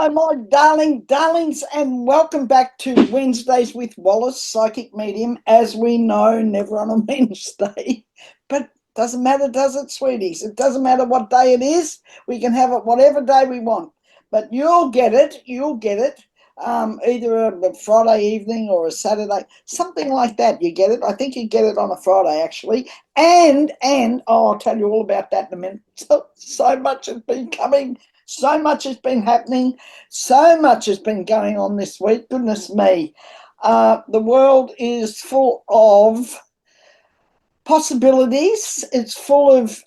Hello, my darlings, and welcome back to Wednesdays with Wallace, Psychic Medium. As we know, never on a Wednesday, but doesn't matter, does it, sweeties? It doesn't matter what day it is. We can have it whatever day we want, but you'll get it. Either a Friday evening or a Saturday, something like that. You get it. I think you get it on a Friday, actually. And I'll tell you all about that in a minute. So much has been coming. So much has been happening. So much has been going on this week. Goodness me. The world is full of possibilities. It's full of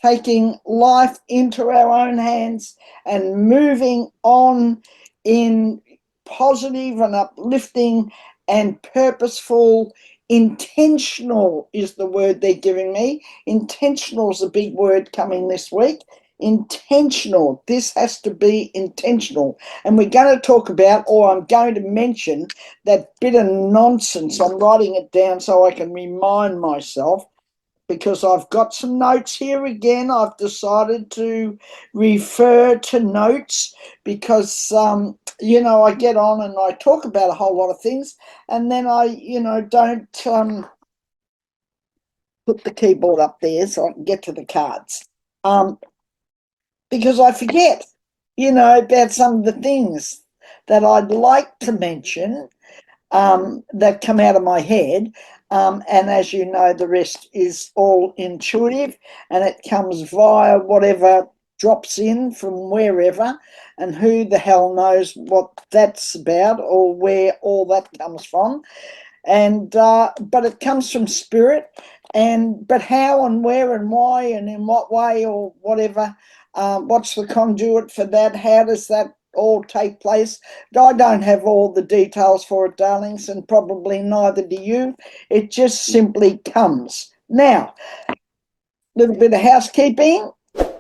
taking life into our own hands and moving on in positive and uplifting and purposeful. Intentional is the word they're giving me. Intentional is a big word coming this week. Intentional. This has to be intentional. And we're going to talk about, or I'm going to mention, that bit of nonsense. I'm writing it down so I can remind myself, because I've got some notes here again. I've decided to refer to notes because, I get on and I talk about a whole lot of things, and then I, don't put the keyboard up there so I can get to the cards, because I forget, about some of the things that I'd like to mention that come out of my head. And as you know, the rest is all intuitive, and it comes via whatever drops in from wherever, and who the hell knows what that's about or where all that comes from. And but it comes from spirit, but how and where and why and in what way or whatever, what's the conduit for that? How does that all take place? I don't have all the details for it, darlings, and probably neither do you. It just simply comes. Now, a little bit of housekeeping.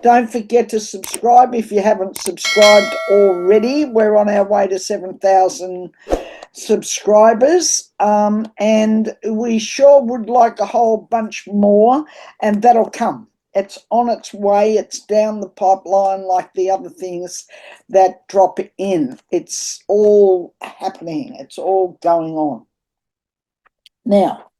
Don't forget to subscribe if you haven't subscribed already. We're on our way to 7,000 subscribers, and we sure would like a whole bunch more, and that'll come. It's on its way. It's down the pipeline like the other things that drop in. It's all happening. It's all going on. Now,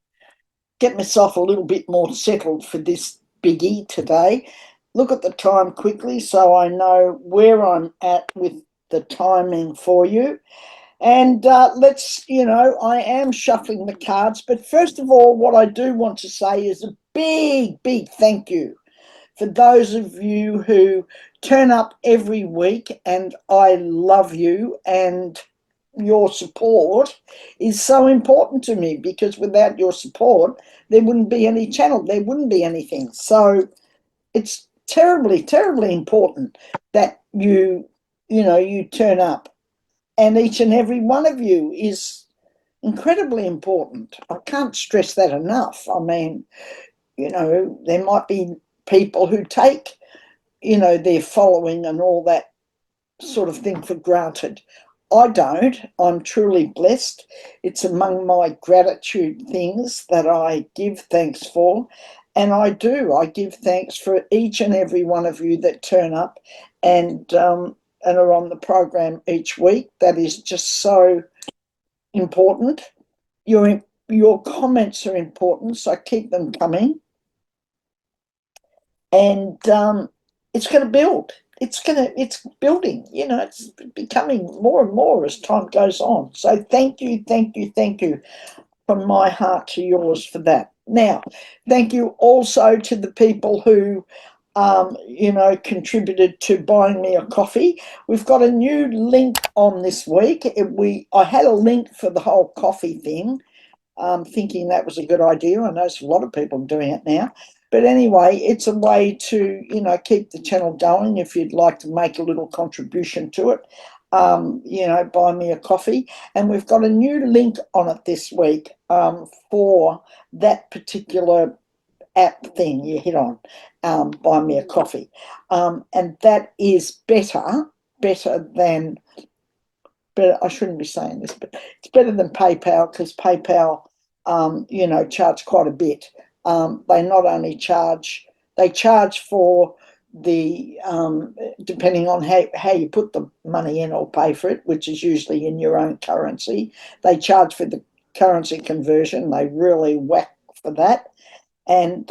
get myself a little bit more settled for this biggie today. Look at the time quickly so I know where I'm at with the timing for you. And I am shuffling the cards. But first of all, what I do want to say is a big, big thank you for those of you who turn up every week, and I love you, and your support is so important to me, because without your support, there wouldn't be any channel, there wouldn't be anything. So it's terribly, terribly important that you turn up. And each and every one of you is incredibly important. I can't stress that enough. I mean, there might be people who take, their following and all that sort of thing for granted. I don't. I'm truly blessed. It's among my gratitude things that I give thanks for. And I do. I give thanks for each and every one of you that turn up and are on the program each week. That is just so important. Your comments are important, so keep them coming. And it's going to build. It's building. It's becoming more and more as time goes on. So thank you from my heart to yours for that. Now, thank you also to the people who contributed to buying me a coffee. We've got a new link on this week. I had a link for the whole coffee thing, thinking that was a good idea. I know a lot of people are doing it now. But anyway, it's a way to, keep the channel going if you'd like to make a little contribution to it. Buy me a coffee. And we've got a new link on it this week for that particular app thing you hit on, buy me a coffee. And that is better than, I shouldn't be saying this, but it's better than PayPal, because PayPal, charge quite a bit. They not only charge, they charge for the depending on how you put the money in or pay for it, which is usually in your own currency. They charge for the currency conversion. They really whack for that, and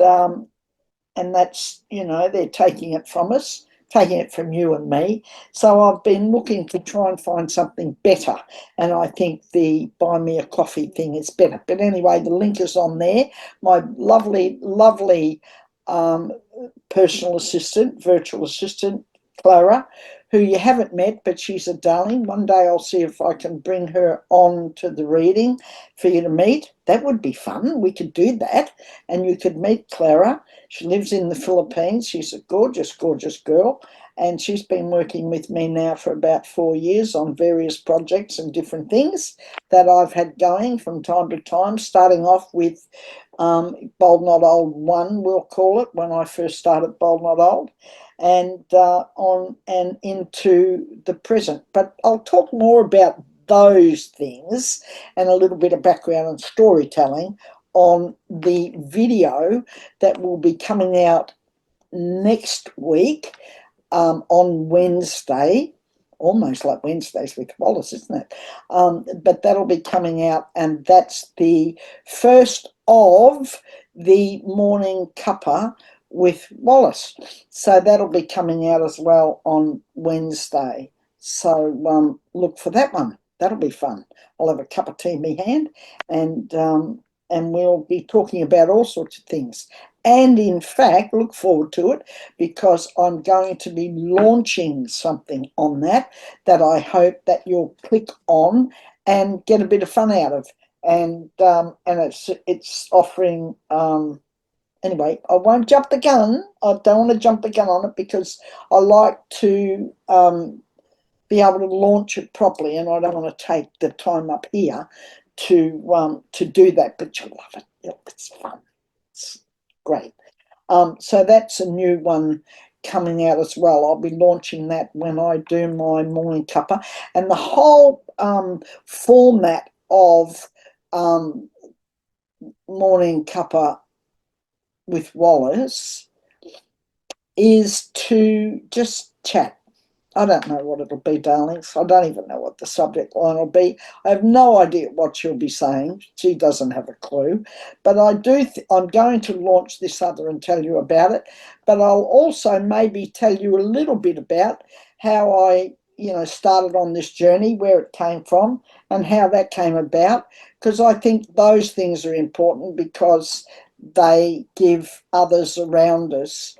that's, they're taking it from us, taking it from you and me. So I've been looking to try and find something better, and I think the buy me a coffee thing is better. But anyway, the link is on there. My lovely, lovely personal assistant, virtual assistant, Clara, who you haven't met, but she's a darling. One day I'll see if I can bring her on to the reading for you to meet. That would be fun. We could do that, and you could meet Clara. She lives in the Philippines. She's a gorgeous, gorgeous girl, and she's been working with me now for about 4 years on various projects and different things that I've had going from time to time, starting off with Bold Not Old 1, we'll call it, when I first started Bold Not Old, and on and into the present. But I'll talk more about those things and a little bit of background and storytelling on the video that will be coming out next week, on Wednesday. Almost like Wednesdays with Wallace, isn't it? But that'll be coming out, and that's the first of the morning cuppa with Wallace. So that'll be coming out as well on Wednesday. So look for that one. That'll be fun. I'll have a cup of tea in my hand, and we'll be talking about all sorts of things. And in fact, look forward to it, because I'm going to be launching something on that I hope that you'll click on and get a bit of fun out of. And it's offering. Anyway, I won't jump the gun. I don't want to jump the gun on it, because I like to be able to launch it properly, and I don't want to take the time up here to do that. But you'll love it. It's fun. It's great. So that's a new one coming out as well. I'll be launching that when I do my morning cuppa, and the whole format of morning cuppa with Wallace is to just chat. I don't know what it'll be, darlings. I don't even know what the subject line will be. I have no idea what she'll be saying. She doesn't have a clue. But I'm going to launch this other and tell you about it. But I'll also maybe tell you a little bit about how I, started on this journey, where it came from, and how that came about. Because I think those things are important, because they give others around us,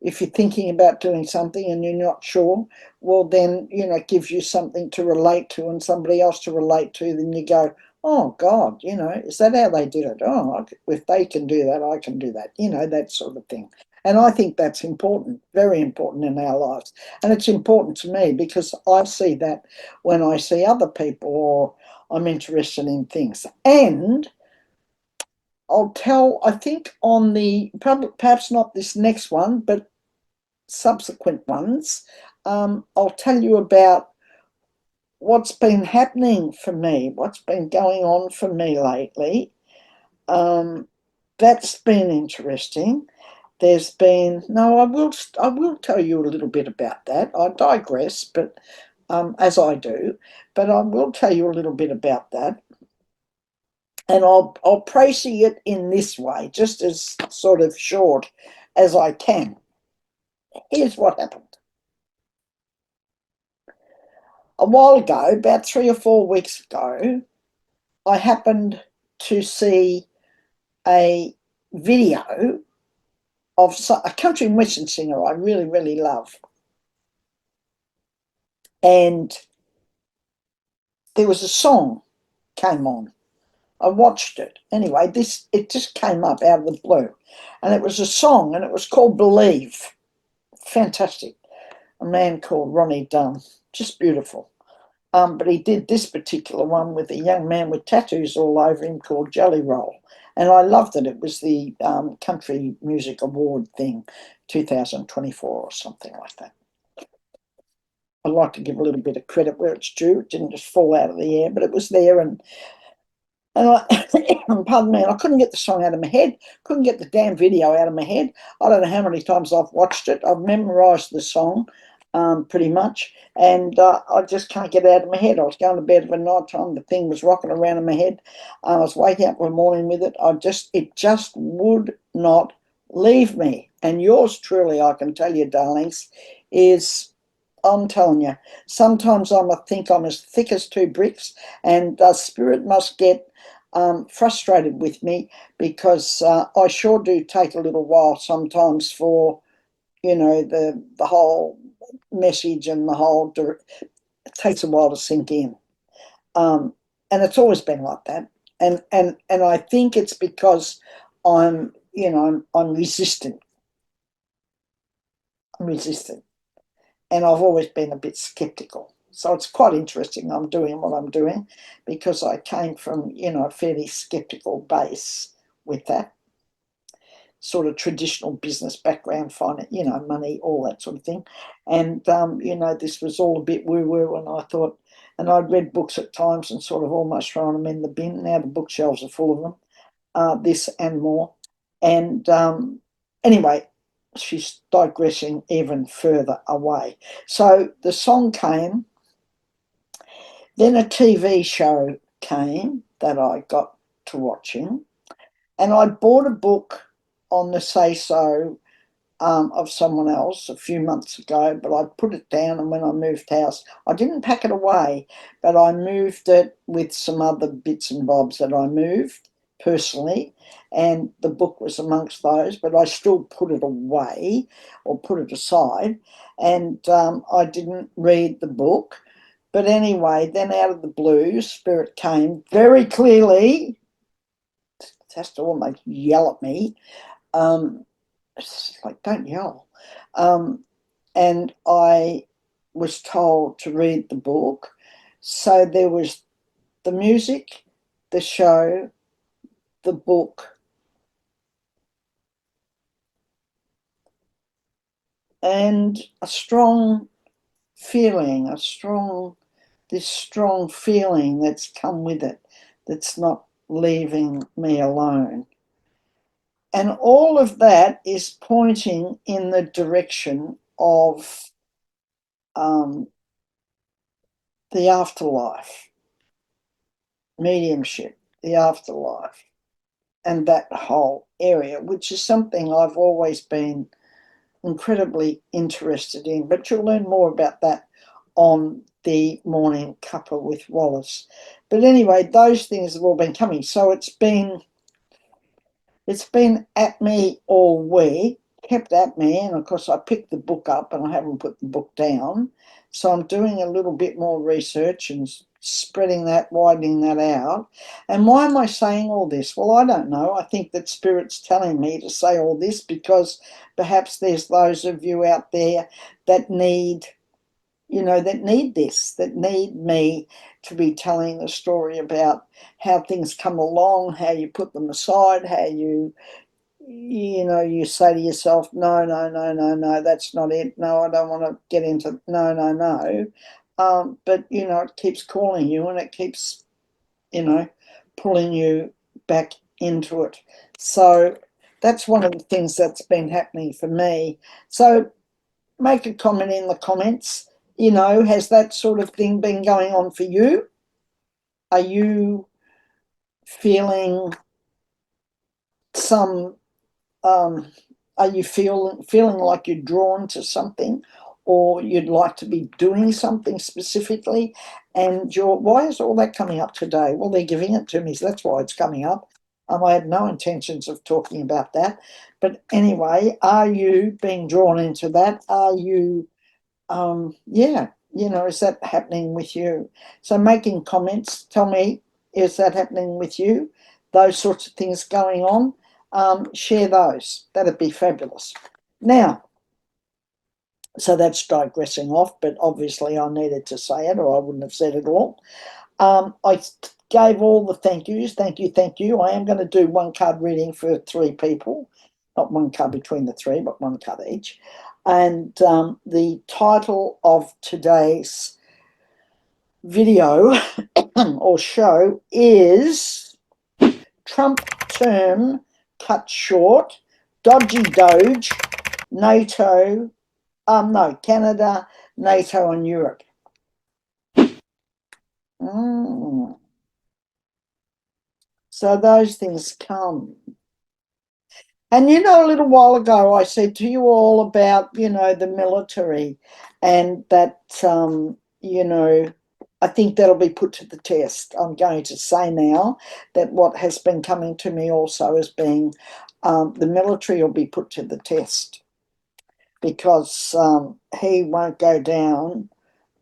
if you're thinking about doing something and you're not sure, well, then, it gives you something to relate to and somebody else to relate to. Then you go, oh, God, is that how they did it? Oh, if they can do that, I can do that, that sort of thing. And I think that's important, very important in our lives. And it's important to me, because I see that when I see other people, or I'm interested in things. And I think on perhaps not this next one, but subsequent ones, I'll tell you about what's been happening for me, what's been going on for me lately. That's been interesting. I will tell you a little bit about that. I digress, but as I do, but I will tell you a little bit about that. And I'll précis it in this way, just as sort of short as I can. Here's what happened. A while ago, about 3 or 4 weeks ago, I happened to see a video of a country and western singer I really, really love. And there was a song came on. I watched it. Anyway, it just came up out of the blue. And it was a song, and it was called Believe. Fantastic. A man called Ronnie Dunn. Just beautiful. But he did this particular one with a young man with tattoos all over him called Jelly Roll. And I loved it. It was the Country Music Award thing, 2024 or something like that. I like to give a little bit of credit where it's due. It didn't just fall out of the air, but it was there. And And pardon me, and I couldn't get the song out of my head, couldn't get the damn video out of my head. I don't know how many times I've watched it. I've memorised the song pretty much, and I just can't get it out of my head. I was going to bed at night time, the thing was rocking around in my head. I was waking up one morning with it. It just would not leave me. And yours truly, I can tell you, darlings, is, I'm telling you, sometimes think I'm as thick as two bricks, and spirit must get frustrated with me because I sure do take a little while sometimes for, the whole message and the whole, it takes a while to sink in. Um, and it's always been like that. And I think it's because I'm resistant. I'm resistant. And I've always been a bit skeptical. So it's quite interesting I'm doing what I'm doing because I came from, a fairly skeptical base with that sort of traditional business background, finance, money, all that sort of thing. And, this was all a bit woo-woo, and I thought, and I'd read books at times and sort of almost thrown them in the bin. Now the bookshelves are full of them, this and more. And anyway, she's digressing even further away. So the song came, then a TV show came that I got to watching, and I bought a book on the say so of someone else a few months ago, but I put it down, and when I moved house, I didn't pack it away, but I moved it with some other bits and bobs that I moved personally, and the book was amongst those, but I still put it away or put it aside, and I didn't read the book. But anyway, then out of the blue, Spirit came very clearly, it has to almost yell at me. It's like, don't yell. And I was told to read the book. So there was the music, the show, the book, and a strong feeling, this strong feeling that's come with it, that's not leaving me alone. And all of that is pointing in the direction of the afterlife, mediumship, the afterlife, and that whole area, which is something I've always been incredibly interested in. But you'll learn more about that on the morning cuppa with Wallace. But anyway, those things have all been coming. So it's been at me all week, kept at me, and of course I picked the book up and I haven't put the book down. So I'm doing a little bit more research and spreading that, widening that out. And why am I saying all this? Well, I don't know. I think that Spirit's telling me to say all this because perhaps there's those of you out there that need this, that need me to be telling the story about how things come along, how you put them aside, how you say to yourself, no, no, no, no, no, that's not it. No, I don't want to get into, no, no, no. But, it keeps calling you and it keeps, pulling you back into it. So that's one of the things that's been happening for me. So make a comment in the comments. Has that sort of thing been going on for you? Are you feeling some, are you feeling like you're drawn to something, or you'd like to be doing something specifically? And why is all that coming up today? Well, they're giving it to me, so that's why it's coming up. I had no intentions of talking about that. But anyway, are you being drawn into that? Are you is that happening with you? So making comments, tell me, is that happening with you? Those sorts of things going on, share those. That'd be fabulous. Now, so that's digressing off, but obviously I needed to say it or I wouldn't have said it all. I gave all the thank yous. Thank you, thank you. I am going to do one card reading for 3 people, not one card between the 3, but one card each. And the title of today's video or show is Trump term cut short, Dodgy Doge, NATO, no, Canada, NATO and Europe. So those things come. And a little while ago, I said to you all about, the military and that, I think that'll be put to the test. I'm going to say now that what has been coming to me also as being the military will be put to the test because he won't go down.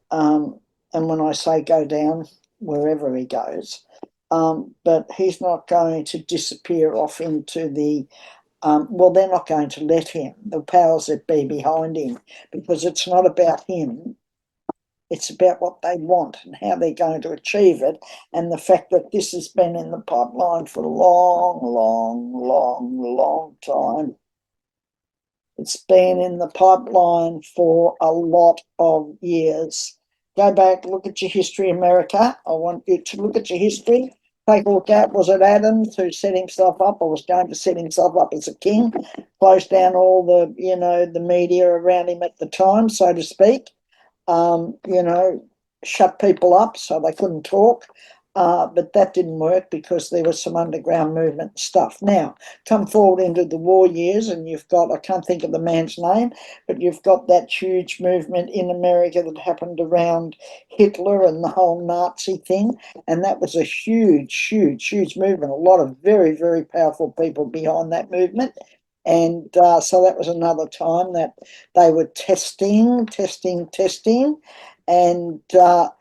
And when I say go down, wherever he goes, but he's not going to disappear off into the well, they're not going to let him, the powers that be behind him, because it's not about him. It's about what they want and how they're going to achieve it. And the fact that this has been in the pipeline for a long, long, long, long time. It's been in the pipeline for a lot of years. Go back, look at your history, America. I want you to look at your history. Take a look at, was it Adams who set himself up or was going to set himself up as a king? Closed down all the, the media around him at the time, so to speak. Shut people up so they couldn't talk. But that didn't work because there was some underground movement stuff. Now, come forward into the war years, and you've got, I can't think of the man's name, but you've got that huge movement in America that happened around Hitler and the whole Nazi thing. And that was a huge, huge, huge movement. A lot of very, very powerful people behind that movement. And so that was another time that they were testing. And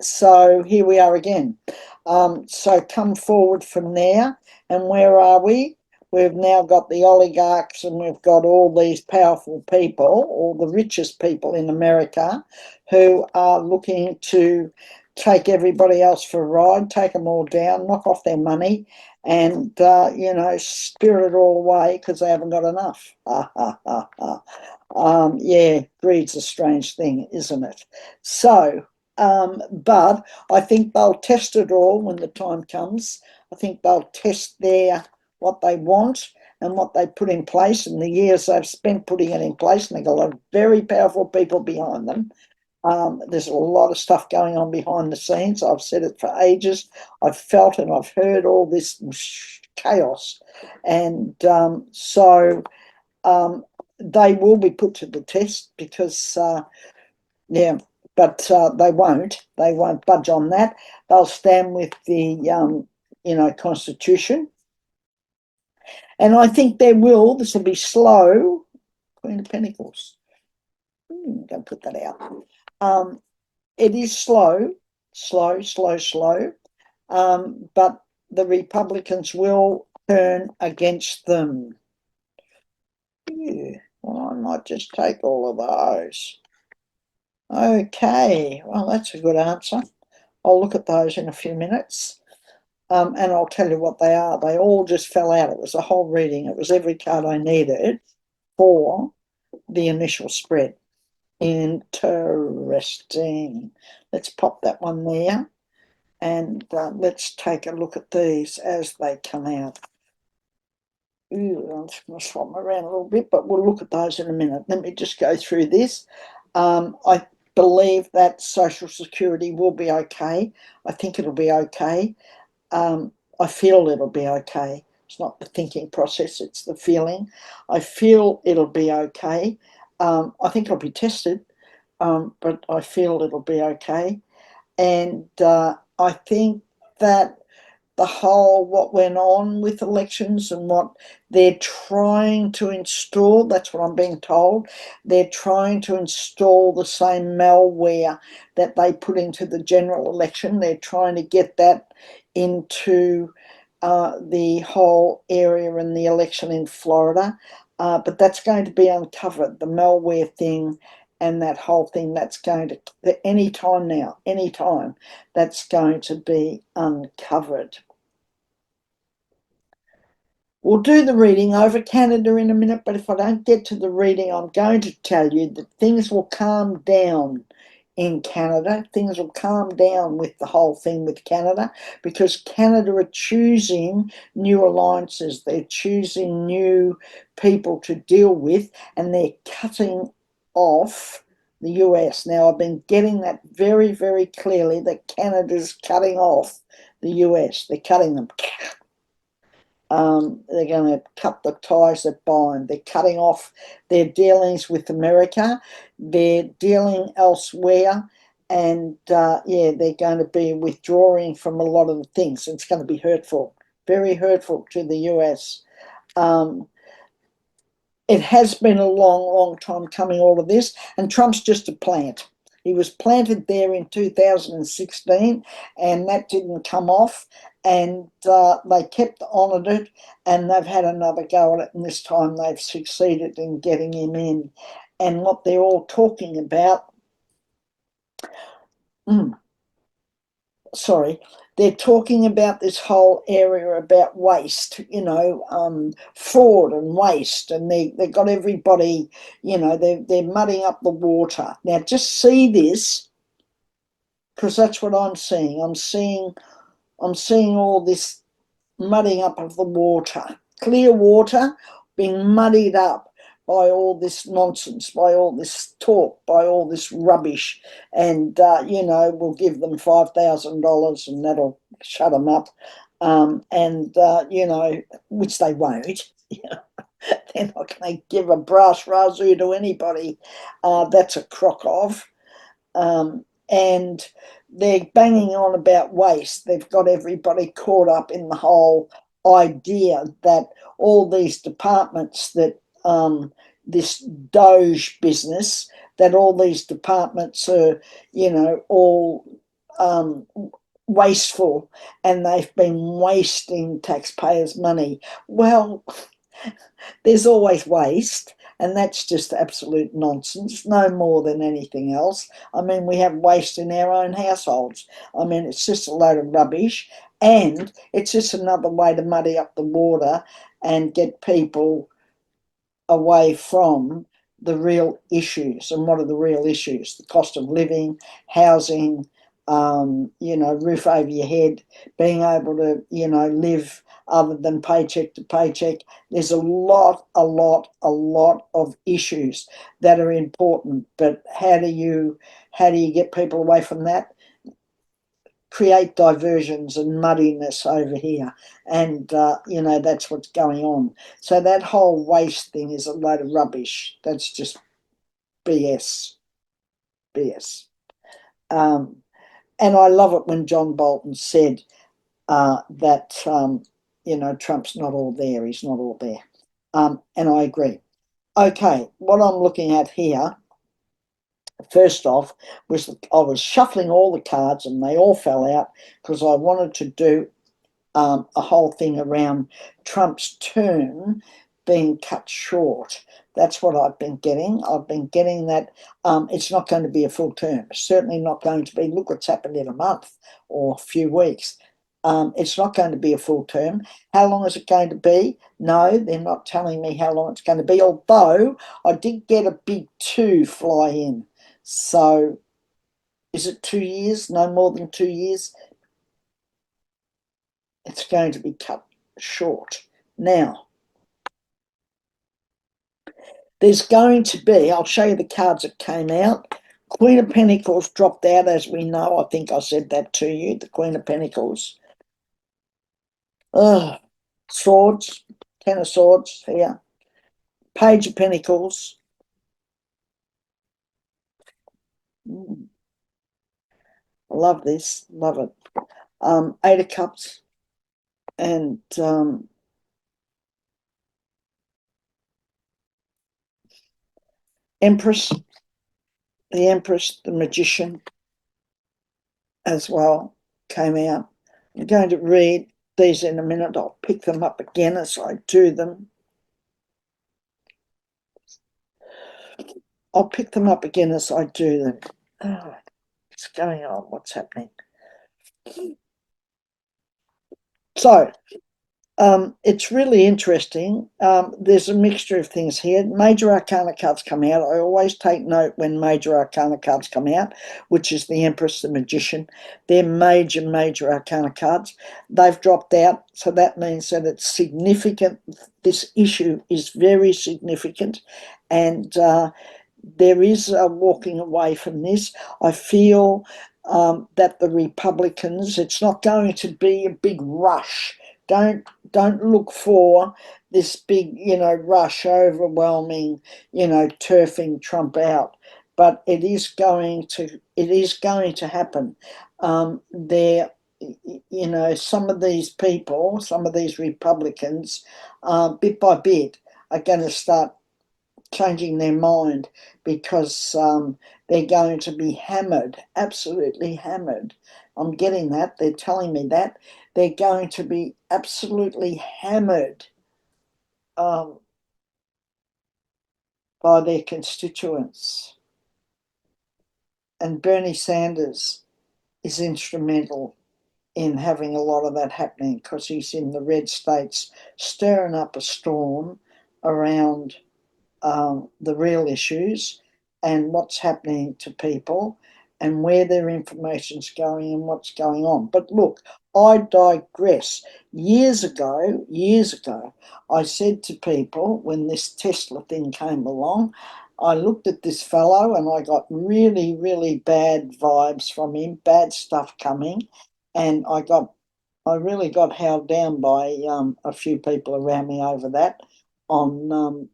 so here we are again. So come forward from there. And where are we? We've now got the oligarchs and we've got all these powerful people, all the richest people in America who are looking to take everybody else for a ride, take them all down, knock off their money and, spirit it all away because they haven't got enough. Yeah, greed's a strange thing, isn't it? So, but I think they'll test it all when the time comes. I think they'll test what they want and what they put in place and the years they've spent putting it in place. And they've got a lot of very powerful people behind them. There's a lot of stuff going on behind the scenes. I've said it for ages. I've felt and I've heard all this chaos. And so they will be put to the test because, but they won't. They won't budge on that. They'll stand with the, Constitution. And I think this will be slow. Queen of Pentacles. Don't put that out. It is slow, but the Republicans will turn against them. Yeah, well, I might just take all of those. Okay, well, that's a good answer. I'll look at those in a few minutes. And I'll tell you what they are. They all just fell out. It was a whole reading. It was every card I needed for the initial spread. Interesting. Let's pop that one there. And let's take a look at these as they come out. I'm just going to swap them around a little bit, but we'll look at those in a minute. Let me just go through this. I believe that Social Security will be okay. I think it'll be okay. I feel it'll be okay. It's not the thinking process, it's the feeling. I feel it'll be okay. I think it'll be tested, but I feel it'll be okay. And I think that the whole what went on with elections and what they're trying to install, that's what I'm being told, they're trying to install the same malware that they put into the general election. They're trying to get that into the whole area in the election in Florida. But that's going to be uncovered, the malware thing and that whole thing. That's going to, anytime that's going to be uncovered. We'll do the reading over Canada in a minute, but if I don't get to the reading, I'm going to tell you that things will calm down in Canada. Things will calm down with the whole thing with Canada, because Canada are choosing new alliances. They're choosing new people to deal with, and they're cutting off the US. Now, I've been getting that very, very clearly, that Canada's cutting off the US. They're cutting them. They're going to cut the ties that bind. They're cutting off their dealings with America. They're dealing elsewhere. And yeah, they're going to be withdrawing from a lot of the things. It's going to be hurtful, very hurtful to the US. It has been a long, long time coming, all of this. And Trump's just a plant. He was planted there in 2016, and that didn't come off. And they kept on at it, and they've had another go at it. And this time they've succeeded in getting him in. And what they're all talking about, they're talking about this whole area about waste, fraud and waste, and they got everybody, they're mudding up the water. Now, just see this, because that's what I'm seeing. I'm seeing all this mudding up of the water, clear water being muddied up by all this nonsense, by all this talk, by all this rubbish. And, we'll give them $5,000 and that'll shut them up. Which they won't. They're not going to give a brass razoo to anybody. That's a crock of. And they're banging on about waste. They've got everybody caught up in the whole idea that all these departments that this Doge business, that all these departments are, all wasteful, and they've been wasting taxpayers' money. Well, there's always waste, and that's just absolute nonsense, no more than anything else. I mean, we have waste in our own households. I mean, it's just a load of rubbish, and it's just another way to muddy up the water and get people away from the real issues. And what are the real issues? The cost of living, housing, roof over your head, being able to, live other than paycheck to paycheck. There's a lot of issues that are important, but how do you get people away from that? Create diversions and muddiness over here, and that's what's going on. So that whole waste thing is a load of rubbish. That's just BS. And I love it when John Bolton said that Trump's not all there. He's not all there, and I agree. Okay, what I'm looking at here, first off, was I was shuffling all the cards and they all fell out because I wanted to do a whole thing around Trump's term being cut short. That's what I've been getting. I've been getting that it's not going to be a full term. It's certainly not going to be. Look what's happened in a month or a few weeks. It's not going to be a full term. How long is it going to be? No, they're not telling me how long it's going to be, although I did get a big 2 fly in. So is it 2 years? No more than 2 years? It's going to be cut short. Now, there's going to be, I'll show you the cards that came out. Queen of Pentacles dropped out, as we know. I think I said that to you, the Queen of Pentacles. Swords, 10 of Swords here. Page of Pentacles. Love this, love it. 8 of Cups and Empress, the Empress, the Magician as well came out. I'm going to read these in a minute. I'll pick them up again as I do them. I'll pick them up again as I do them. Oh, what's going on? What's happening? So, It's really interesting. There's a mixture of things here. Major Arcana cards come out. I always take note when Major Arcana cards come out, which is the Empress, the Magician. They're major Arcana cards. They've dropped out, so that means that it's significant. This issue is very significant, and there is a walking away from this. I feel that the Republicans, it's not going to be a big rush. Don't look for this big, rush, overwhelming, turfing Trump out. But it is going to happen. There, some of these people, some of these Republicans, bit by bit, are going to start changing their mind because they're going to be hammered, absolutely hammered. I'm getting that. They're telling me that. They're going to be absolutely hammered um, by their constituents. And Bernie Sanders is instrumental in having a lot of that happening because he's in the red states stirring up a storm around the real issues and what's happening to people and where their information's going and what's going on. But look, I digress. Years ago, I said to people when this Tesla thing came along, I looked at this fellow and I got really, really bad vibes from him, bad stuff coming, and I really got held down by a few people around me over that on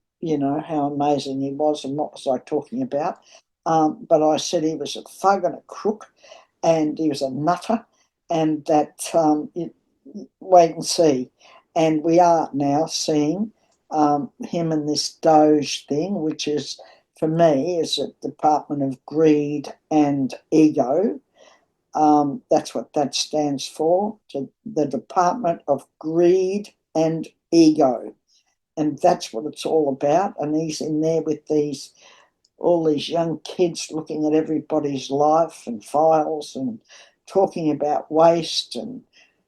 how amazing he was and what was I talking about. But I said he was a thug and a crook and he was a nutter and that wait and see. And we are now seeing him and this Doge thing, which is, for me, is a department of greed and ego. That's what that stands for, to the Department of Greed and Ego. And that's what it's all about. And he's in there with all these young kids looking at everybody's life and files and talking about waste and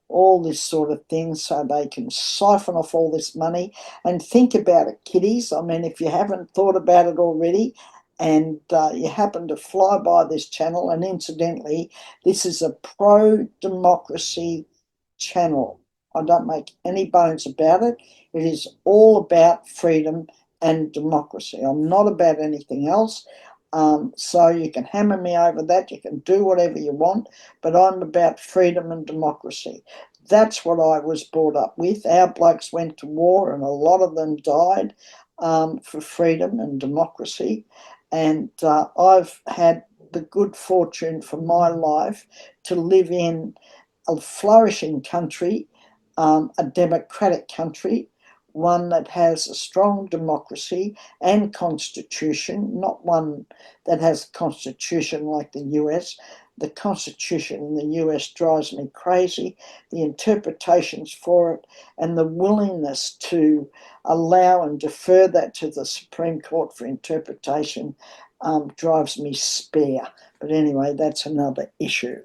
all this sort of thing so they can siphon off all this money. And think about it, kiddies. I mean, if you haven't thought about it already and you happen to fly by this channel, and incidentally, this is a pro-democracy channel. I don't make any bones about it. It is all about freedom and democracy. I'm not about anything else. So you can hammer me over that. You can do whatever you want, but I'm about freedom and democracy. That's what I was brought up with. Our blokes went to war, and a lot of them died for freedom and democracy. And I've had the good fortune for my life to live in a flourishing country, a democratic country, one that has a strong democracy and constitution, not one that has a constitution like the US. The constitution in the US drives me crazy. The interpretations for it and the willingness to allow and defer that to the Supreme Court for interpretation drives me spare. But anyway, that's another issue.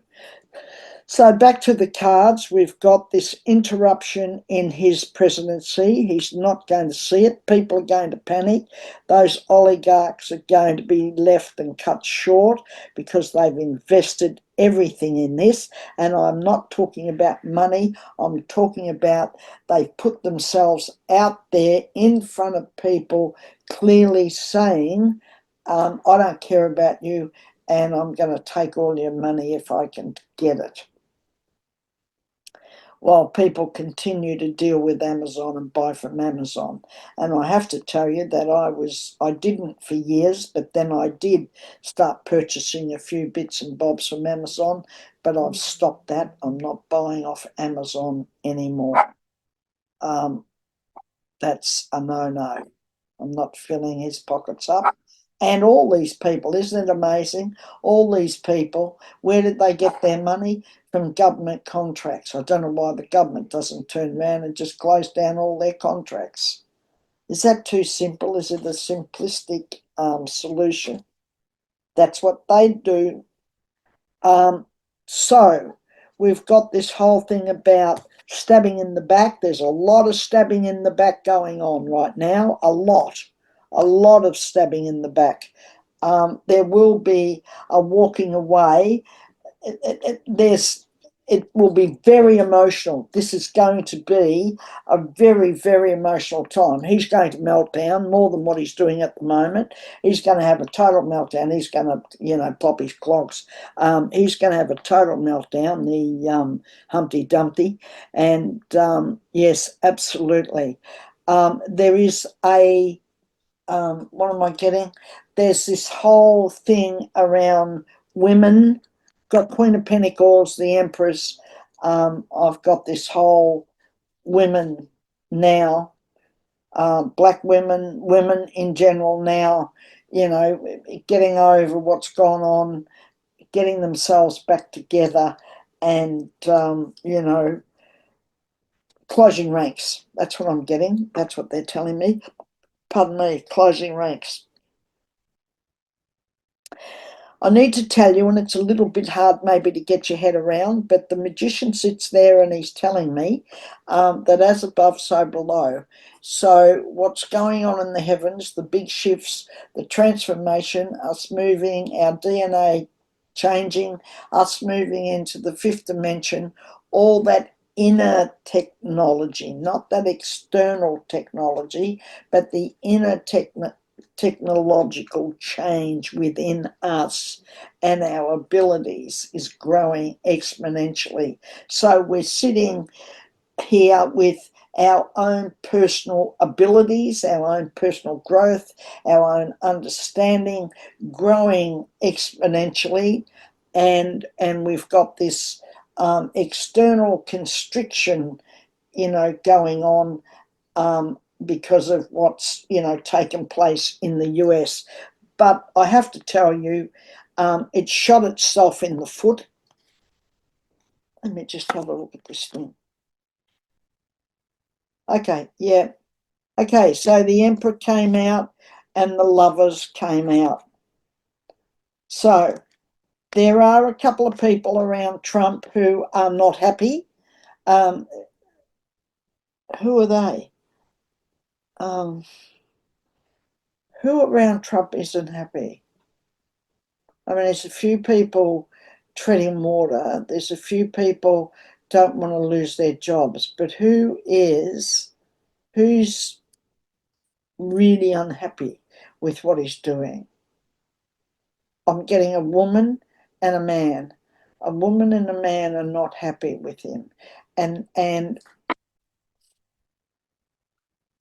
So back to the cards, we've got this interruption in his presidency. He's not going to see it. People are going to panic. Those oligarchs are going to be left and cut short because they've invested everything in this. And I'm not talking about money. I'm talking about they've put themselves out there in front of people clearly saying, I don't care about you and I'm going to take all your money if I can get it, while people continue to deal with Amazon and buy from Amazon. And I have to tell you that I didn't for years, but then I did start purchasing a few bits and bobs from Amazon, but I've stopped that. I'm not buying off Amazon anymore. That's a no-no. I'm not filling his pockets up. And all these people, isn't it amazing? All these people, where did they get their money? From government contracts. I don't know why the government doesn't turn around and just close down all their contracts. Is that too simple? Is it a simplistic solution? That's what they do. So we've got this whole thing about Stabbing in the back. There's a lot of stabbing in the back going on right now. A lot of stabbing in the back. There will be a walking away. It will be very emotional. This is going to be a very, very emotional time. He's going to melt down more than what he's doing at the moment. He's going to have a total meltdown. He's going to, pop his clogs. He's going to have a total meltdown, the Humpty Dumpty. And yes, absolutely. There is what am I getting? There's this whole thing around women. Got Queen of Pentacles, the Empress. I've got this whole women now, black women in general now, getting over what's gone on, getting themselves back together, and, closing ranks. That's what I'm getting. That's what they're telling me. Pardon me, closing ranks. I need to tell you, and it's a little bit hard maybe to get your head around, but the magician sits there and he's telling me that as above, so below. So what's going on in the heavens, the big shifts, the transformation, us moving, our DNA changing, us moving into the fifth dimension, all that inner technology, not that external technology, but the inner technological change within us and our abilities is growing exponentially. So we're sitting here with our own personal abilities, our own personal growth, our own understanding growing exponentially, and we've got this external constriction, going on, because of what's taken place in the US. But I have to tell you, it shot itself in the foot. Let me just have a look at this thing. Okay, yeah. Okay, so the Emperor came out and the Lovers came out. So there are a couple of people around Trump who are not happy. Who are they? Who around Trump isn't happy? I mean, there's a few people treading water. There's a few people don't want to lose their jobs. But who's really unhappy with what he's doing? I'm getting a woman and a man. A woman and a man are not happy with him. And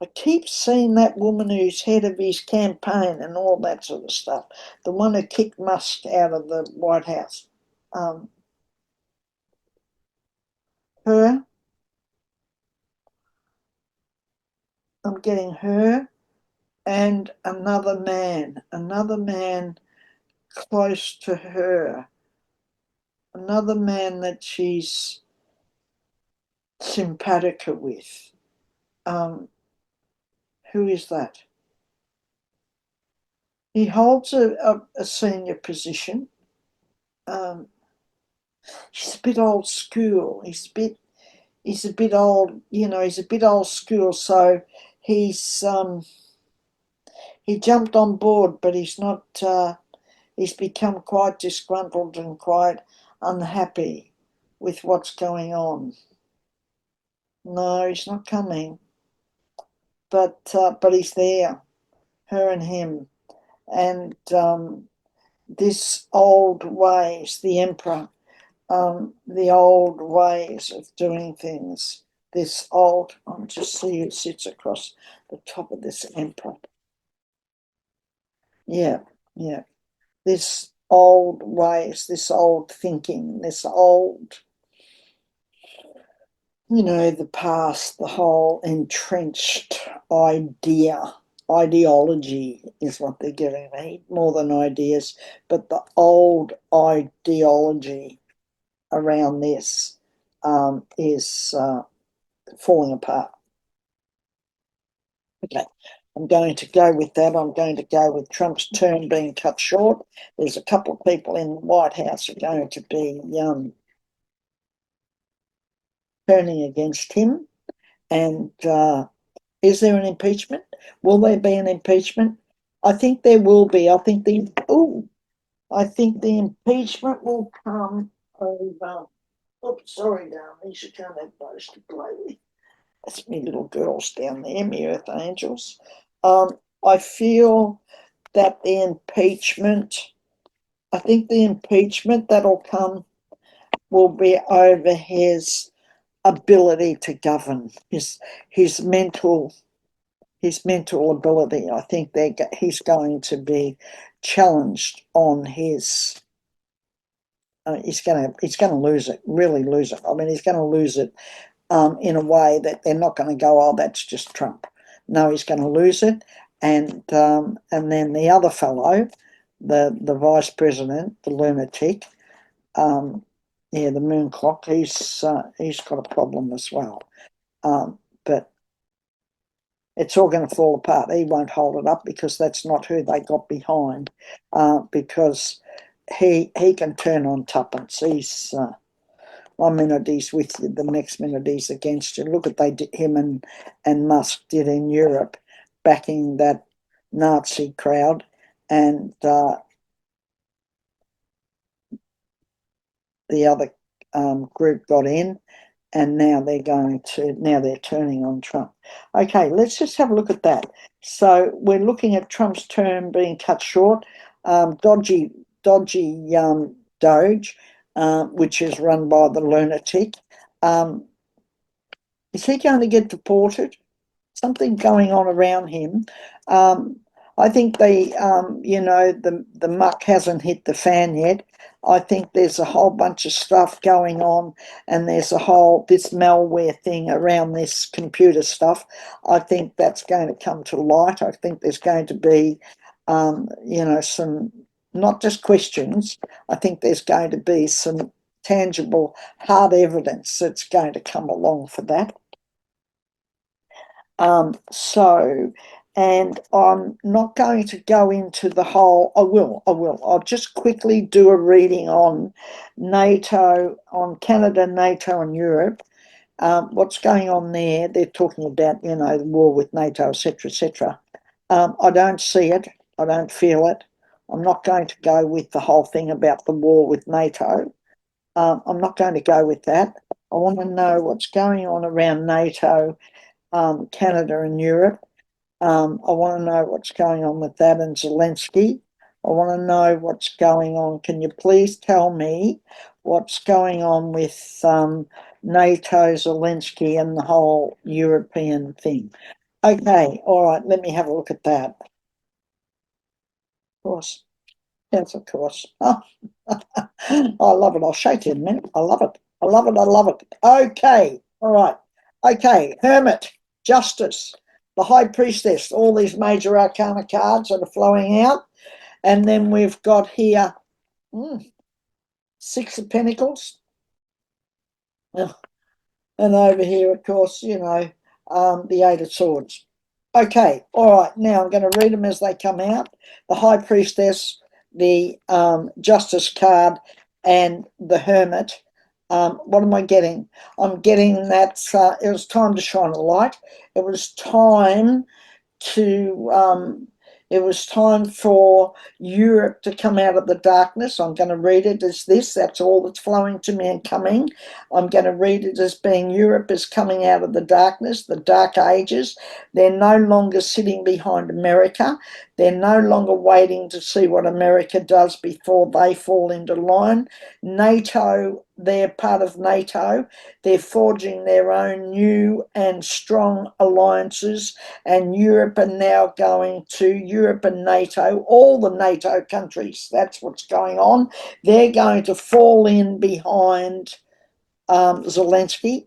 I keep seeing that woman who's head of his campaign and all that sort of stuff. The one who kicked Musk out of the White House. Her. I'm getting her and another man close to her, another man that she's simpatica with. Who is that? He holds a senior position. He's a bit old school. He's a bit old, he's a bit old school. So he's he jumped on board, but he's not. He's become quite disgruntled and quite unhappy with what's going on. No, he's not coming, but he's there, her and him, and this old ways, the Emperor, the old ways of doing things. This old, I'll just see who sits across the top of this Emperor. Yeah, yeah. This old ways, this old thinking, this old, the past, the whole entrenched ideology is what they're giving me, more than ideas, but the old ideology around this is falling apart. Okay, I'm going to go with that. I'm going to go with Trump's term being cut short. There's a couple of people in the White House who are going to be turning against him. And is there an impeachment? Will there be an impeachment? I think there will be. I think the impeachment will come over. Oops, sorry, darling, you can't have those to play with. That's me little girls down there, me earth angels. I feel that the impeachment, I think the impeachment that'll come will be over his ability to govern, his mental ability. I think he's going to be challenged on his. He's going to lose it, really lose it. I mean, he's going to lose it in a way that they're not going to go, oh, that's just Trump. No, he's going to lose it, and then the other fellow, the vice president, the lunatic, the moon clock. He's got a problem as well, but it's all going to fall apart. He won't hold it up because that's not who they got behind. Because he can turn on tuppence. He's 1 minute he's with you, the next minute he's against you. Look at him and Musk did in Europe, backing that Nazi crowd, and the other group got in, and now they're turning on Trump. Okay, let's just have a look at that. So we're looking at Trump's term being cut short. Dodgy Doge, which is run by the lunatic. Is he going to get deported? Something going on around him. I think the muck hasn't hit the fan yet. I think there's a whole bunch of stuff going on, and there's this malware thing around this computer stuff. I think that's going to come to light. I think there's going to be, some, not just questions. I think there's going to be some tangible, hard evidence that's going to come along for that. And I'm not going to go into the whole. I will. I'll just quickly do a reading on NATO, on Canada, NATO, and Europe. What's going on there? They're talking about, the war with NATO, etc., etc. I don't see it. I don't feel it. I'm not going to go with the whole thing about the war with NATO. I'm not going to go with that. I want to know what's going on around NATO, Canada, and Europe. I want to know what's going on with that and Zelensky. I want to know what's going on. Can you please tell me what's going on with NATO, Zelensky, and the whole European thing? Okay, all right, let me have a look at that. Of course. Yes, of course. Oh, I love it. I'll shake you in a minute. I love it. I love it. I love it. Okay, all right. Okay, Hermit, Justice, the High Priestess, all these major arcana cards that are flowing out. And then we've got here Six of Pentacles. And over here, of course, the Eight of Swords. Okay, all right. Now I'm going to read them as they come out. The High Priestess, the Justice card, and the Hermit. What am I getting? I'm getting that it was time to shine a light. It was time for Europe to come out of the darkness. I'm going to read it as this. That's all that's flowing to me and coming. I'm going to read it as being Europe is coming out of the darkness, the dark ages. They're no longer sitting behind America. They're no longer waiting to see what America does before they fall into line. NATO, they're part of NATO. They're forging their own new and strong alliances, and Europe and NATO, all the NATO countries, that's what's going on. They're going to fall in behind Zelensky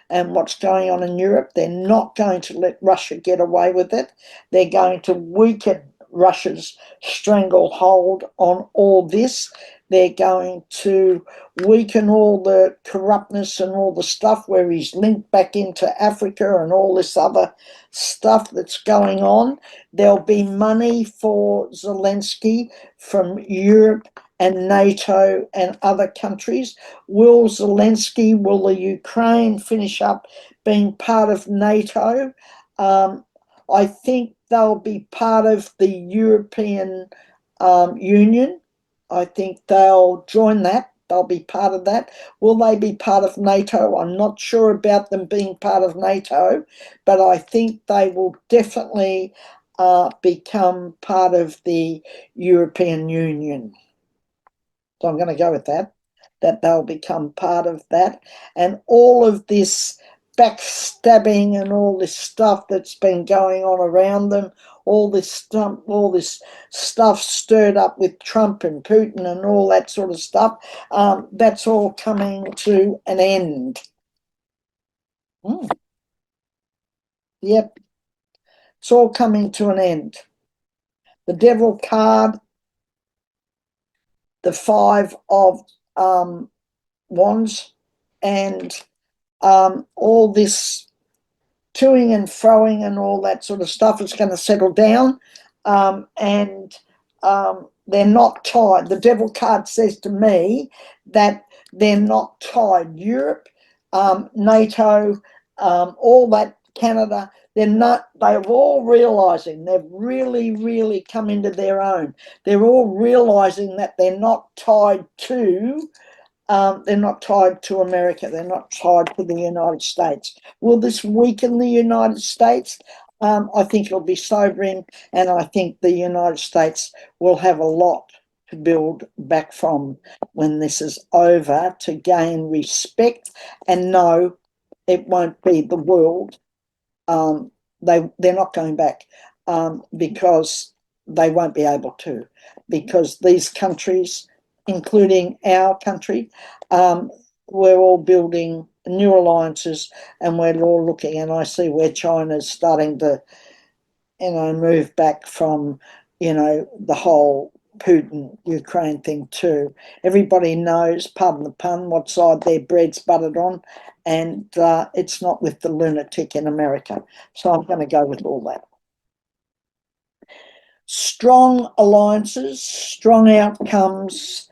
and what's going on in Europe. They're not going to let Russia get away with it. They're going to weaken Russia's stranglehold on all this. They're going to weaken all the corruptness and all the stuff where he's linked back into Africa and all this other stuff that's going on. There'll be money for Zelensky from Europe and NATO and other countries? Will Zelensky, will the Ukraine finish up being part of NATO? I think they'll be part of the European Union. I think they'll join that. They'll be part of that. Will they be part of NATO? I'm not sure about them being part of NATO, but I think they will definitely become part of the European Union. So I'm going to go with that they'll become part of that. And all of this backstabbing and all this stuff that's been going on around them, all this stuff stirred up with Trump and Putin and all that sort of stuff, that's all coming to an end. Yep, it's all coming to an end. The devil card, the 5 of wands, and all this toing and froing and all that sort of stuff is going to settle down, and they're not tied. The devil card says to me that they're not tied. Europe, NATO, all that, Canada, they're not, they're all realizing, they've really come into their own. They're all realizing that they're not tied to America. They're not tied to the United States. Will this weaken the United States? I think it'll be sobering, and I think the United States will have a lot to build back from when this is over, to gain respect. And no, it won't be the world. They're not going back, because they won't be able to, because these countries, including our country, we're all building new alliances, and we're all looking, and I see where China's starting to, move back from, the whole Putin Ukraine thing too. Everybody knows, pardon the pun, what side their bread's buttered on, and it's not with the lunatic in America. So I'm going to go with all that. Strong alliances, strong outcomes.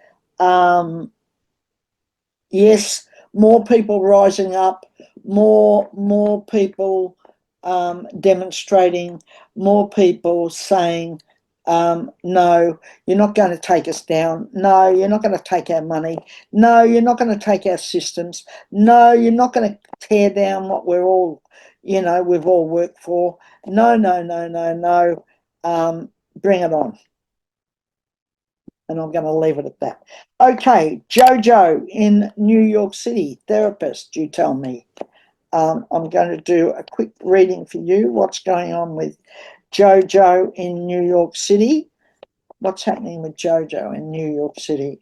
Yes, more people rising up, more people demonstrating, more people saying, no, you're not going to take us down. No, you're not going to take our money. No, you're not going to take our systems. No, you're not going to tear down what we're all, we've all worked for. No, no, no, no, no. Bring it on. And I'm going to leave it at that. Okay, Jojo in New York City, therapist, you tell me. I'm going to do a quick reading for you. What's going on with Jojo in New York City? What's happening with Jojo in New York City?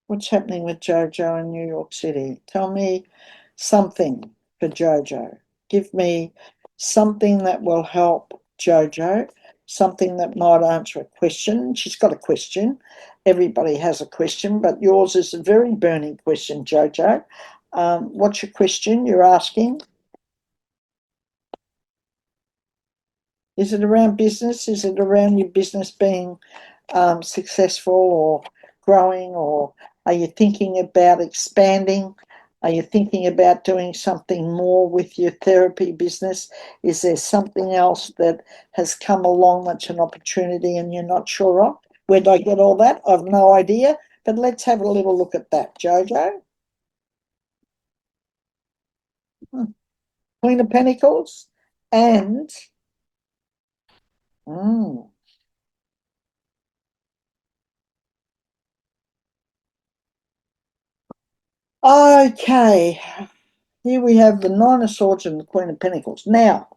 What's happening with Jojo in New York City? Tell me something for Jojo. Give me something that will help Jojo, something that might answer a question. She's got a question. Everybody has a question, but yours is a very burning question, Jojo. What's your question you're asking? Is it around business? Is it around your business being successful or growing, or are you thinking about expanding? Are you thinking about doing something more with your therapy business? Is there something else that has come along that's an opportunity and you're not sure of? Where did I get all that? I've no idea, but let's have a little look at that, Jojo. Queen of Pentacles and okay, here we have the Nine of Swords and the Queen of Pentacles. Now,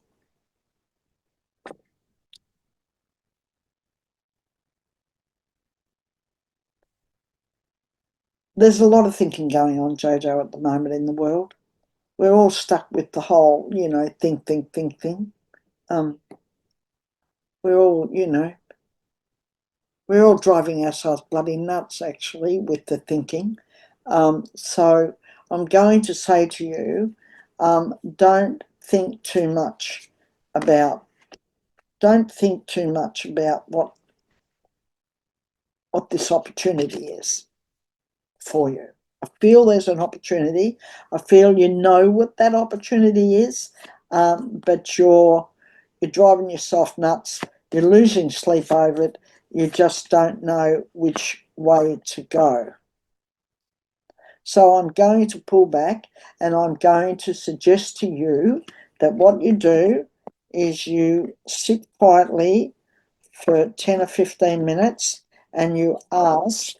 there's a lot of thinking going on, Jojo, at the moment in the world. We're all stuck with the whole, think thing. We're all, we're all driving ourselves bloody nuts, actually, with the thinking. So I'm going to say to you, don't think too much about what what this opportunity is for you. I feel there's an opportunity. I feel you know what that opportunity is, but you're driving yourself nuts. You're losing sleep over it. You just don't know which way to go. So I'm going to pull back, and I'm going to suggest to you that what you do is you sit quietly for 10 or 15 minutes and you ask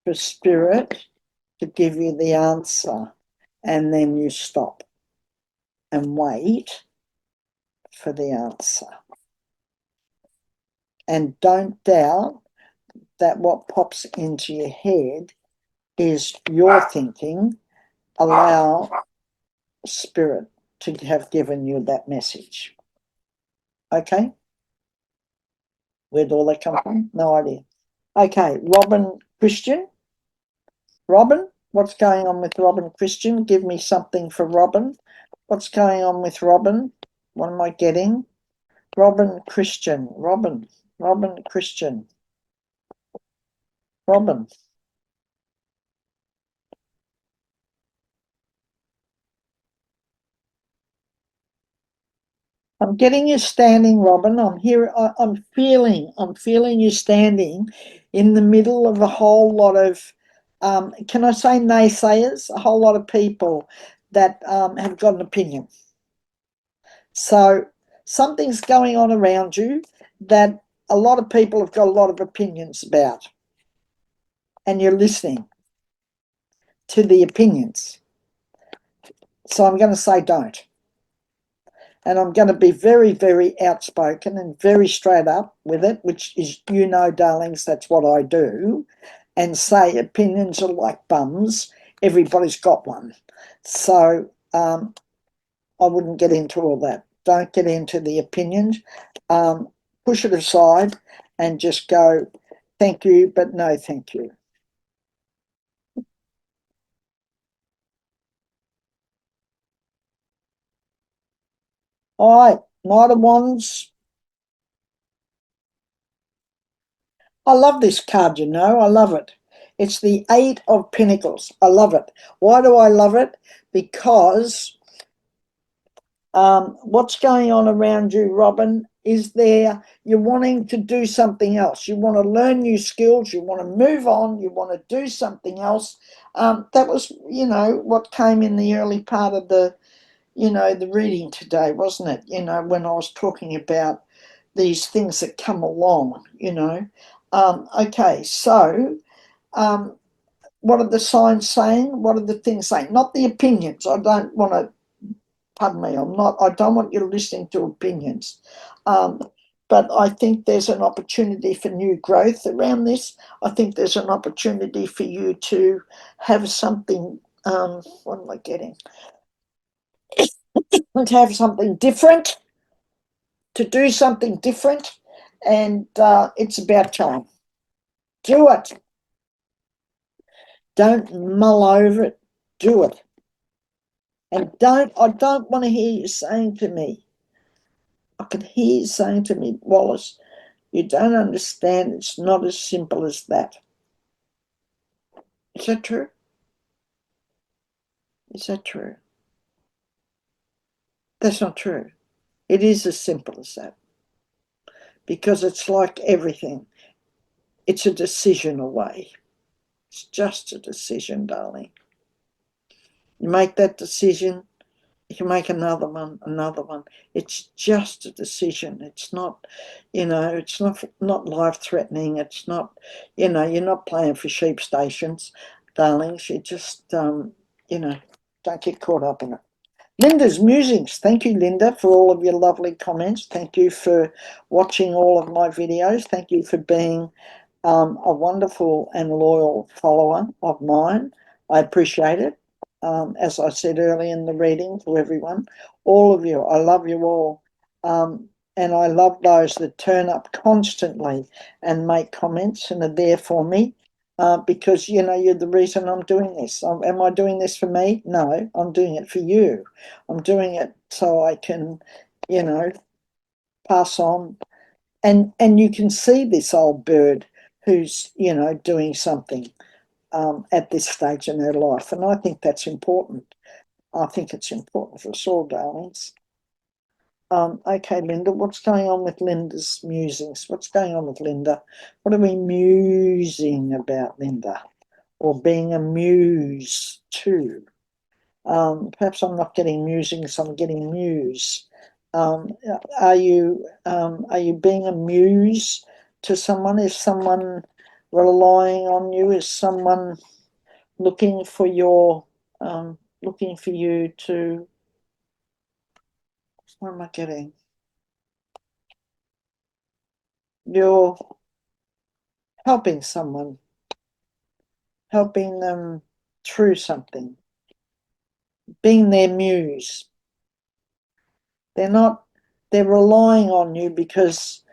for spirit to give you the answer, and then you stop and wait for the answer. And don't doubt that what pops into your head is your thinking. Allow spirit to have given you that message. Okay? Where'd all that come from? No idea. Okay, Robin Christian. Robin, what's going on with Robin Christian? Give me something for Robin. What's going on with Robin? What am I getting? Robin Christian. Robin Christian. Robin. I'm getting you standing, Robin. I'm here. I'm feeling you standing in the middle of a whole lot of, can I say naysayers? A whole lot of people that have got an opinion. So something's going on around you that a lot of people have got a lot of opinions about, and you're listening to the opinions. So I'm going to say don't. And I'm going to be very, very outspoken and very straight up with it, which is, you know, darlings, that's what I do, and say opinions are like bums. Everybody's got one. So I wouldn't get into all that. Don't get into the opinions. Push it aside and just go, thank you, but no thank you. All right, Knight of Wands. I love this card, you know. I love it. It's the Eight of Pentacles. I love it. Why do I love it? Because what's going on around you, Robin, is you're wanting to do something else. You want to learn new skills. You want to move on. You want to do something else. That was, you know, what came in the early part of the, you know, the reading today, wasn't it? You know, when I was talking about these things that come along, you know. Okay, so what are the signs saying? What are the things saying? Not the opinions. I don't want to, pardon me, I don't want you listening to opinions. But I think there's an opportunity for new growth around this. I think there's an opportunity for you to have something, what am I getting? To have something different, to do something different, and it's about time. Do it. Don't mull over it. Do it. And I don't want to hear you saying to me, I can hear you saying to me, Wallace, you don't understand. It's not as simple as that. Is that true? Is that true? That's not true. It is as simple as that. Because it's like everything. It's a decision away. It's just a decision, darling. You make that decision, you can make another one, another one. It's just a decision. It's not, you know, it's not life-threatening. It's not, you know, you're not playing for sheep stations, darlings. You just, you know, don't get caught up in it. Linda's Musings. Thank you, Linda, for all of your lovely comments. Thank you for watching all of my videos. Thank you for being a wonderful and loyal follower of mine. I appreciate it. As I said early in the reading to everyone, all of you, I love you all. And I love those that turn up constantly and make comments and are there for me. Because, you know, you're the reason I'm doing this. Am I doing this for me? No, I'm doing it for you. I'm doing it so I can, you know, pass on. And you can see this old bird who's, you know, doing something at this stage in her life. And I think that's important. I think it's important for us all, darlings. Okay, Linda, what's going on with Linda's musings? What's going on with Linda? What are we musing about, Linda? Or being a muse to? Perhaps I'm not getting musings, I'm getting muse. Um, are you being a muse to someone? Is someone relying on you? Is someone looking for your looking for you to, what am I getting? You're helping someone, helping them through something, being their muse. They're not, they're relying on you because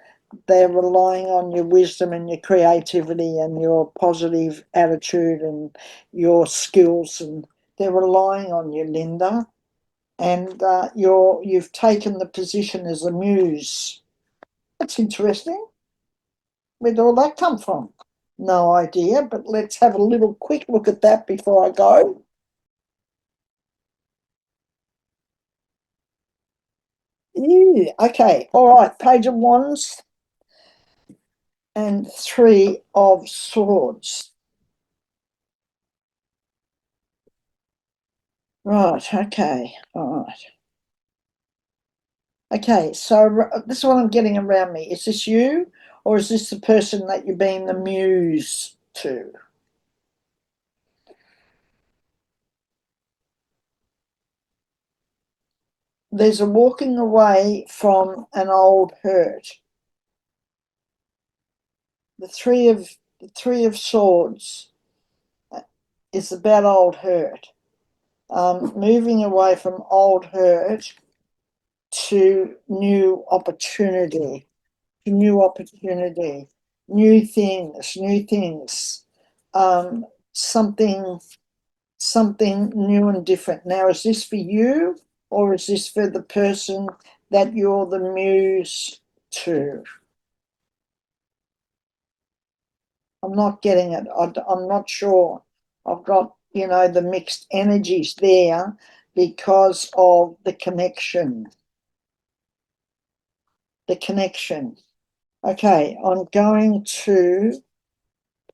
they're relying on your wisdom and your creativity and your positive attitude and your skills, and they're relying on you, Linda. And you've taken the position as a muse. That's interesting. Where did all that come from? No idea, but let's have a little quick look at that before I go. Ew, okay, all right, Page of Wands and Three of Swords. Right, okay, all right. Okay, so this is what I'm getting around me. Is this you, or is this the person that you're being the muse to? There's a walking away from an old hurt. The three of Swords is about old hurt. Moving away from old hurt to new opportunity, new things, something, something new and different. Now, is this for you, or is this for the person that you're the muse to? I'm not getting it. I'm not sure. I've got, you know, the mixed energies there because of the connection. The connection. Okay, I'm going to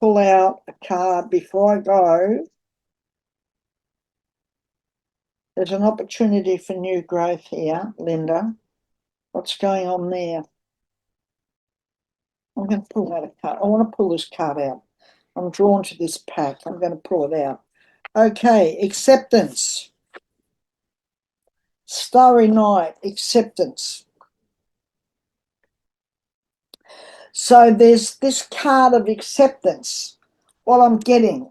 pull out a card before I go. There's an opportunity for new growth here, Linda. What's going on there? I'm going to pull out a card. I want to pull this card out. I'm drawn to this pack. I'm going to pull it out. Okay, acceptance. Starry Night, acceptance. So there's this card of acceptance. What I'm getting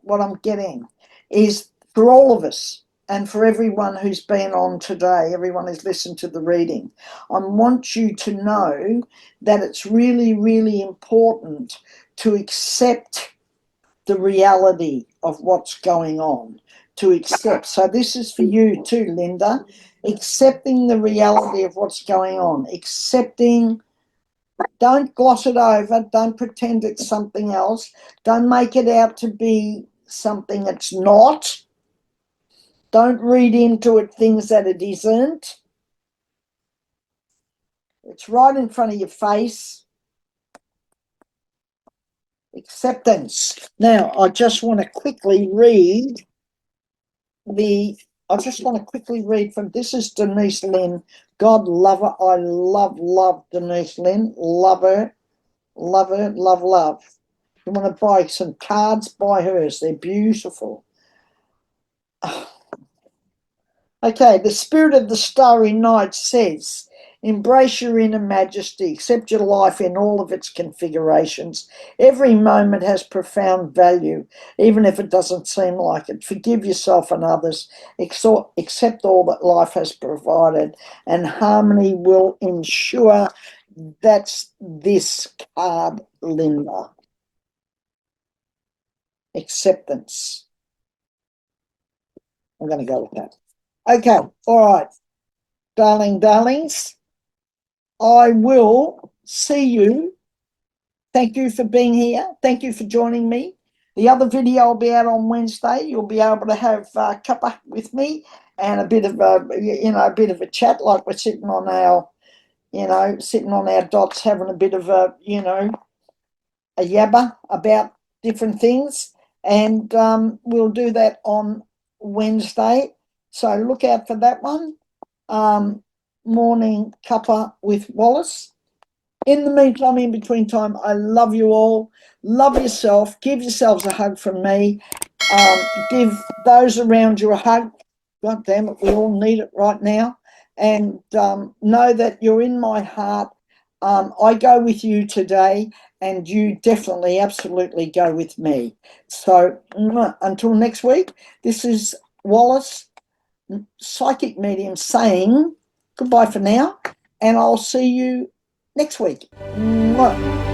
is for all of us and for everyone who's been on today, everyone who's listened to the reading, I want you to know that it's really, really important to accept the reality of what's going on, to accept. So this is for you too, Linda, accepting the reality of what's going on, accepting. Don't gloss it over. Don't pretend it's something else. Don't make it out to be something it's not. Don't read into it things that it isn't. It's right in front of your face. Acceptance. Now, I just want to quickly read from, this is Denise Lynn. God love her. I love Denise Lynn. Love her. Love her. Love. You want to buy some cards, buy hers. They're beautiful. Okay, the spirit of the starry night says, embrace your inner majesty, accept your life in all of its configurations. Every moment has profound value, even if it doesn't seem like it. Forgive yourself and others, accept all that life has provided, and harmony will ensure. That's this card, Linda. Acceptance. I'm going to go with that. Okay, all right, darlings. I will see you Thank you for being here. Thank you for joining me. The other video will be out on Wednesday. You'll be able to have a cuppa with me and a bit of a chat, like we're sitting on our, sitting on our dots, having a bit of a yabba about different things. And we'll do that on Wednesday. So look out for that one. Morning cuppa with Wallace. In the meantime, in between time, I love you all. Love yourself. Give yourselves a hug from me. Give those around you a hug. God damn it, we all need it right now. And know that you're in my heart. I go with you today, and you definitely, absolutely go with me. So until next week, this is Wallace, psychic medium, saying goodbye for now, and I'll see you next week. Mwah.